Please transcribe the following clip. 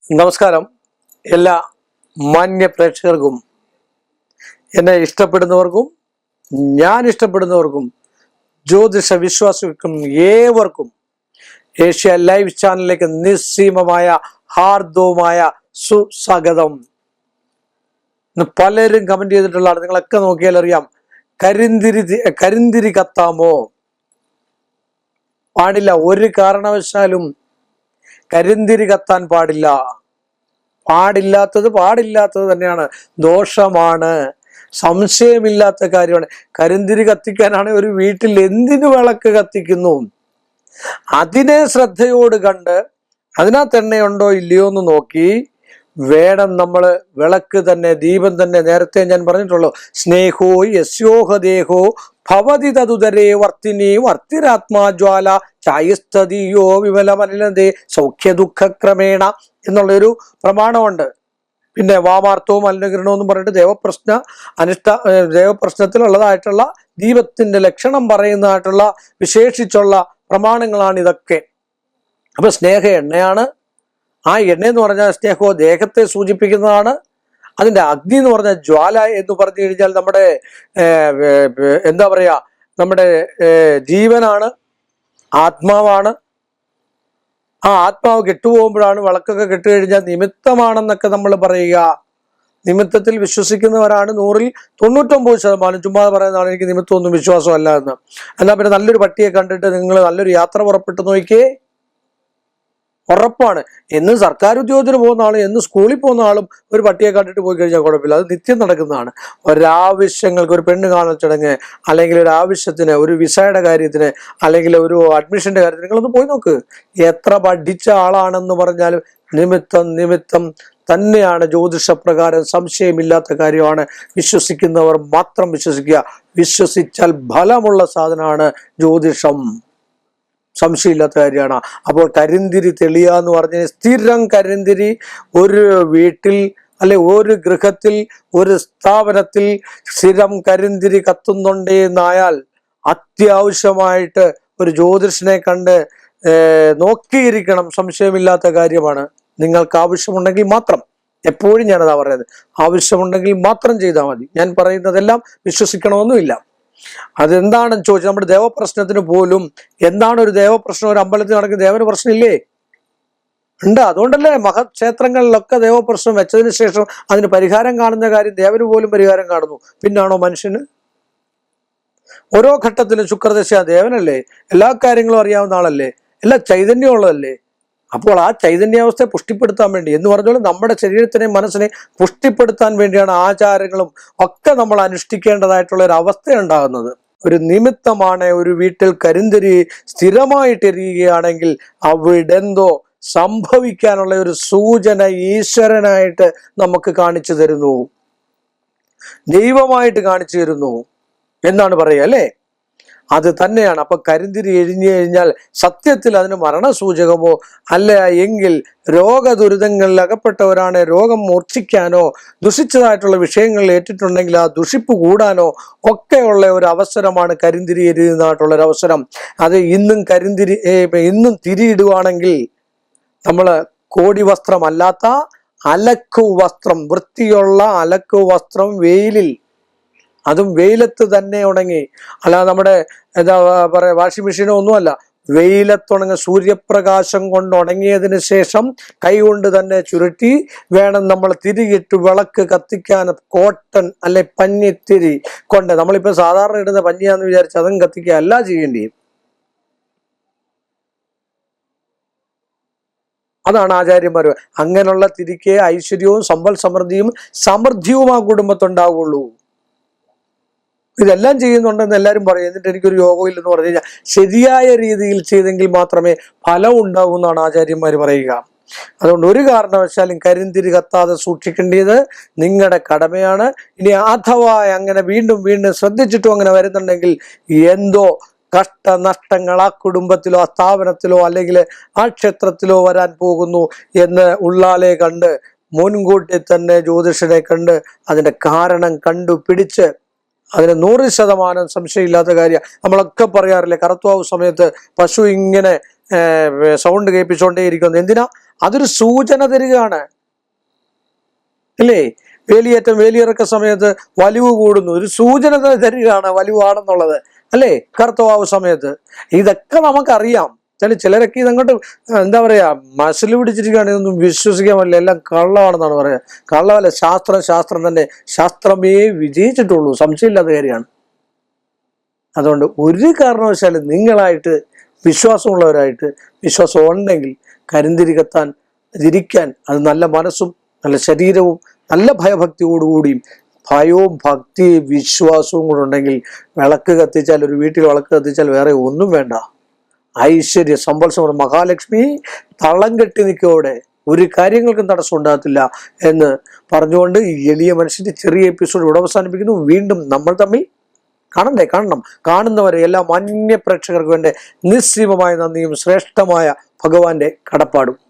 നമസ്കാരം. എല്ലാ മാന്യ പ്രേക്ഷകർക്കും, എന്നെ ഇഷ്ടപ്പെടുന്നവർക്കും ഞാൻ ഇഷ്ടപ്പെടുന്നവർക്കും ജ്യോതിഷ വിശ്വാസികൾക്കും ഏവർക്കും ഏഷ്യ ലൈവ് ചാനലിലേക്ക് നിസ്സീമമായ ഹാർദവുമായ സുസ്വാഗതം. പലരും കമന്റ് ചെയ്തിട്ടുള്ളതാണ്, നിങ്ങളൊക്കെ നോക്കിയാൽ അറിയാം. കരിന്തിരി കത്താമോ? പാടില്ല. ഒരു കാരണവശാലും കരിന്തിരി കത്താൻ പാടില്ല. പാടില്ലാത്തത് തന്നെയാണ്, ദോഷമാണ്, സംശയമില്ലാത്ത കാര്യമാണ്. കരിന്തിരി കത്തിക്കാനാണ് ഒരു വീട്ടിൽ എന്തിനു വിളക്ക് കത്തിക്കുന്നു? അതിനെ ശ്രദ്ധയോട് കണ്ട് അതിനകത്ത് എണ്ണയുണ്ടോ ഇല്ലയോ എന്ന് നോക്കി വേണം നമ്മൾ വിളക്ക് തന്നെ, ദീപം തന്നെ. നേരത്തെ ഞാൻ പറഞ്ഞിട്ടുള്ളൂ, സ്നേഹോ യസ്യോഹദേഹോ ഭവതി തതുദരേ വർത്തിനി വർത്തിരാത്മാജ്വാല ചായസ്തീയോ വിമലമലിനതേ സൗഖ്യ ദുഃഖക്രമേണ എന്നുള്ളൊരു പ്രമാണമുണ്ട്. പിന്നെ വാമാർത്തവും മലിനകരണവും എന്നും പറഞ്ഞിട്ട് ദേവപ്രശ്നത്തിലുള്ളതായിട്ടുള്ള ദീപത്തിന്റെ ലക്ഷണം പറയുന്നതായിട്ടുള്ള വിശേഷിച്ചുള്ള പ്രമാണങ്ങളാണ് ഇതൊക്കെ. അപ്പൊ സ്നേഹ എണ്ണയാണ്. ആ എണ്ണ എന്ന് പറഞ്ഞാൽ സ്നേഹോ ദേഹത്തെ സൂചിപ്പിക്കുന്നതാണ്. അതിന്റെ അഗ്നി എന്ന് പറഞ്ഞാൽ ജ്വാല എന്ന് പറഞ്ഞു കഴിഞ്ഞാൽ നമ്മുടെ എന്താ പറയാ, നമ്മുടെ ജീവനാണ്, ആത്മാവാണ്. ആ ആത്മാവ് കെട്ടുപോകുമ്പോഴാണ്, വിളക്കൊക്കെ കെട്ടുകഴിഞ്ഞാൽ നിമിത്തമാണെന്നൊക്കെ നമ്മൾ പറയുക. നിമിത്തത്തിൽ വിശ്വസിക്കുന്നവരാണ് 100ൽ 99%. ചുമ്മാ പറയുന്നതാണ് എനിക്ക് നിമിത്തമൊന്നും വിശ്വാസമല്ല എന്ന്. എന്നാൽ പിന്നെ നല്ലൊരു പട്ടിയെ കണ്ടിട്ട് നിങ്ങൾ നല്ലൊരു യാത്ര പുറപ്പെട്ടു നോക്കിയേ, ഉറപ്പാണ്. എന്ന് സർക്കാർ ഉദ്യോഗത്തിന് പോകുന്ന ആളും എന്ന് സ്കൂളിൽ പോകുന്ന ആളും ഒരു പട്ടിയെ കണ്ടിട്ട് പോയി കഴിഞ്ഞാൽ കുഴപ്പമില്ല. അത് നിത്യം നടക്കുന്നതാണ്. ഒരാവശ്യങ്ങൾക്ക്, ഒരു പെണ്ണ് കാണൽ ചടങ്ങ്, അല്ലെങ്കിൽ ഒരു ആവശ്യത്തിന്, ഒരു വിസയുടെ കാര്യത്തിന്, അല്ലെങ്കിൽ ഒരു അഡ്മിഷന്റെ കാര്യത്തിന് നിങ്ങളൊന്ന് പോയി നോക്ക്. എത്ര പഠിച്ച ആളാണെന്ന് പറഞ്ഞാലും നിമിത്തം തന്നെയാണ്. ജ്യോതിഷപ്രകാരം സംശയമില്ലാത്ത കാര്യമാണ്. വിശ്വസിക്കുന്നവർ മാത്രം വിശ്വസിക്കുക. വിശ്വസിച്ചാൽ ഫലമുള്ള സാധനമാണ് ജ്യോതിഷം. സംശയമില്ലാത്ത കാര്യമാണ്. അപ്പോൾ കരിന്തിരി തെളിയുക എന്ന് പറഞ്ഞാൽ സ്ഥിരം കരിന്തിരി ഒരു വീട്ടിൽ, അല്ലെ ഒരു ഗൃഹത്തിൽ, ഒരു സ്ഥാപനത്തിൽ സ്ഥിരം കരിന്തിരി കത്തുന്നുണ്ടേ എന്നായാൽ അത്യാവശ്യമായിട്ട് ഒരു ജ്യോതിഷനെ കണ്ട് നോക്കിയിരിക്കണം. സംശയമില്ലാത്ത കാര്യമാണ്. നിങ്ങൾക്ക് ആവശ്യമുണ്ടെങ്കിൽ മാത്രം, എപ്പോഴും ഞാനതാ പറയുന്നത്, ആവശ്യമുണ്ടെങ്കിൽ മാത്രം ചെയ്താൽ മതി. ഞാൻ പറയുന്നതെല്ലാം വിശ്വസിക്കണമെന്നുമില്ല. അതെന്താണെന്ന് ചോദിച്ചാൽ, നമ്മുടെ ദേവപ്രശ്നത്തിന് പോലും എന്താണ് ഒരു ദേവപ്രശ്നം? ഒരു അമ്പലത്തിൽ നടക്കുന്ന ദേവന് പ്രശ്നമില്ലേ? ഉണ്ട്. അതുകൊണ്ടല്ലേ മഹക്ഷേത്രങ്ങളിലൊക്കെ ദേവപ്രശ്നം വെച്ചതിന് ശേഷം അതിന് പരിഹാരം കാണുന്ന കാര്യം ദേവന് പോലും പരിഹാരം കാണുന്നു. പിന്നാണോ മനുഷ്യന്? ഓരോ ഘട്ടത്തിലും ശുക്രദശ ദേവനല്ലേ, എല്ലാ കാര്യങ്ങളും അറിയാവുന്ന ആളല്ലേ, എല്ലാ ചൈതന്യമുള്ളതല്ലേ. അപ്പോൾ ആ ചൈതന്യാവസ്ഥയെ പുഷ്ടിപ്പെടുത്താൻ വേണ്ടി എന്ന് പറഞ്ഞാൽ നമ്മുടെ ശരീരത്തിനെയും മനസ്സിനെ പുഷ്ടിപ്പെടുത്താൻ വേണ്ടിയാണ് ആചാരങ്ങളും ഒക്കെ നമ്മൾ അനുഷ്ഠിക്കേണ്ടതായിട്ടുള്ള ഒരു അവസ്ഥ ഉണ്ടാകുന്നത്. ഒരു നിമിത്തമാണ്. ഒരു വീട്ടിൽ കരിന്തിരി സ്ഥിരമായിട്ട് എരിയുകയാണെങ്കിൽ അവിടെന്തോ സംഭവിക്കാനുള്ള ഒരു സൂചന ഈശ്വരനായിട്ട് നമുക്ക് കാണിച്ചു തരുന്നു, ദൈവമായിട്ട് കാണിച്ചു തരുന്നു എന്നാണ് പറയുക, അല്ലേ? അത് തന്നെയാണ്. അപ്പൊ കരിന്തിരി എഴിഞ്ഞു കഴിഞ്ഞാൽ സത്യത്തിൽ അതിന് മരണസൂചകമോ അല്ല എങ്കിൽ രോഗദുരിതങ്ങളിൽ അകപ്പെട്ടവരാണ്, രോഗം മൂർച്ഛിക്കാനോ ദുഷിച്ചതായിട്ടുള്ള വിഷയങ്ങളിൽ ഏറ്റിട്ടുണ്ടെങ്കിൽ ആ ദുഷിപ്പ് കൂടാനോ ഒക്കെയുള്ള ഒരു അവസരമാണ് കരിന്തിരി എരിയുന്നതായിട്ടുള്ള ഒരു അവസരം. അത് ഇന്നും തിരിയിടുവാണെങ്കിൽ നമ്മൾ കോടി വസ്ത്രമല്ലാത്ത അലക്കു വസ്ത്രം, വൃത്തിയുള്ള അലക്കു വസ്ത്രം വെയിലിൽ, അതും വെയിലത്ത് തന്നെ ഉണങ്ങി, അല്ലാതെ നമ്മുടെ എന്താ പറയാ വാഷിംഗ് മെഷീനോ ഒന്നുമല്ല, വെയിലത്തുണങ്ങി സൂര്യപ്രകാശം കൊണ്ട് ഉണങ്ങിയതിന് ശേഷം കൈകൊണ്ട് തന്നെ ചുരുട്ടി വേണം നമ്മൾ തിരിയിട്ട് വിളക്ക് കത്തിക്കാൻ. കോട്ടൺ അല്ലെ പഞ്ഞിത്തിരി കൊണ്ട്, നമ്മളിപ്പോ സാധാരണ ഇടുന്ന പഞ്ഞിയാന്ന് വിചാരിച്ച് അതും കത്തിക്കുക അല്ല ചെയ്യേണ്ടി. അതാണ് ആചാര്യന്മാർ. അങ്ങനെയുള്ള തിരിക്ക് ഐശ്വര്യവും സമ്പൽ സമൃദ്ധിയും ആ കുടുംബത്തുണ്ടാവുള്ളൂ. ഇതെല്ലാം ചെയ്യുന്നുണ്ടെന്ന് എല്ലാവരും പറയും. എന്നിട്ട് എനിക്കൊരു യോഗം ഇല്ലെന്ന് പറഞ്ഞു കഴിഞ്ഞാൽ ശരിയായ രീതിയിൽ ചെയ്തെങ്കിൽ മാത്രമേ ഫലം ഉണ്ടാവൂ എന്നാണ് ആചാര്യന്മാർ പറയുക. അതുകൊണ്ട് ഒരു കാരണവശാലും കരിന്തിരി കത്താതെ സൂക്ഷിക്കേണ്ടത് നിങ്ങളുടെ കടമയാണ്. ഇനി അഥവാ അങ്ങനെ വീണ്ടും ശ്രദ്ധിച്ചിട്ടും അങ്ങനെ വരുന്നുണ്ടെങ്കിൽ എന്തോ കഷ്ടനഷ്ടങ്ങൾ ആ കുടുംബത്തിലോ ആ സ്ഥാപനത്തിലോ അല്ലെങ്കിൽ ആ ക്ഷേത്രത്തിലോ വരാൻ പോകുന്നു എന്ന് ഉള്ളാലെ കണ്ട് മുൻകൂട്ടി തന്നെ ജ്യോതിഷനെ കണ്ട് അതിന്റെ കാരണം കണ്ടുപിടിച്ച് അതിന് 100% സംശയമില്ലാത്ത കാര്യം. നമ്മളൊക്കെ പറയാറില്ലേ, കറുത്വാവ് സമയത്ത് പശു ഇങ്ങനെ സൗണ്ട് കേൾപ്പിച്ചുകൊണ്ടേ ഇരിക്കുന്നത്. എന്തിനാ? അതൊരു സൂചന തരികയാണ് അല്ലേ? വേലിയേറ്റം വേലിയിറക്ക സമയത്ത് വലിവ് കൂടുന്നു, ഒരു സൂചന തരികയാണ് വലിവാണെന്നുള്ളത് അല്ലേ? കർത്തവാവ് സമയത്ത് ഇതൊക്കെ നമുക്കറിയാം. ചിലരൊക്കെ ഇതങ്ങോട്ട് എന്താ പറയാ മസിൽ പിടിച്ചിരിക്കുകയാണ്, ഇതൊന്നും വിശ്വസിക്കാൻ പറ്റില്ല, എല്ലാം കള്ളമാണെന്നാണ് പറയുക. കള്ളമല്ല, ശാസ്ത്രം തന്നെ, ശാസ്ത്രമേ വിജയിച്ചിട്ടുള്ളൂ, സംശയമില്ലാത്ത കാര്യമാണ്. അതുകൊണ്ട് ഒരു കാരണവശാലും നിങ്ങളായിട്ട് വിശ്വാസമുള്ളവരായിട്ട്, വിശ്വാസം ഉണ്ടെങ്കിൽ കരിന്തിരി കത്താൻ ഇരിക്കാൻ അത് നല്ല മനസ്സും നല്ല ശരീരവും നല്ല ഭയഭക്തിയോടുകൂടിയും, ഭയവും ഭക്തി വിശ്വാസവും കൂടെ ഉണ്ടെങ്കിൽ വിളക്ക് കത്തിച്ചാൽ, ഒരു വീട്ടിൽ വിളക്ക് കത്തിച്ചാൽ വേറെ ഒന്നും വേണ്ട. ഐശ്വര്യ സമ്പൽസമൃദ്ധി മഹാലക്ഷ്മി തളം കെട്ടി നിൽക്കോടെ ഒരു കാര്യങ്ങൾക്കും തടസ്സം ഉണ്ടാകത്തില്ല എന്ന് പറഞ്ഞുകൊണ്ട് ഈ എളിയ മനുഷ്യന്റെ ചെറിയ എപ്പിസോഡ് ഇവിടെ അവസാനിപ്പിക്കുന്നു. വീണ്ടും നമ്മൾ തമ്മിൽ കാണണം. കാണുന്നവരെ എല്ലാ മാന്യ പ്രേക്ഷകർക്കും എൻ്റെ നിസ്സീമമായ നന്ദിയും ശ്രേഷ്ഠമായ ഭഗവാന്റെ കടപ്പാടും.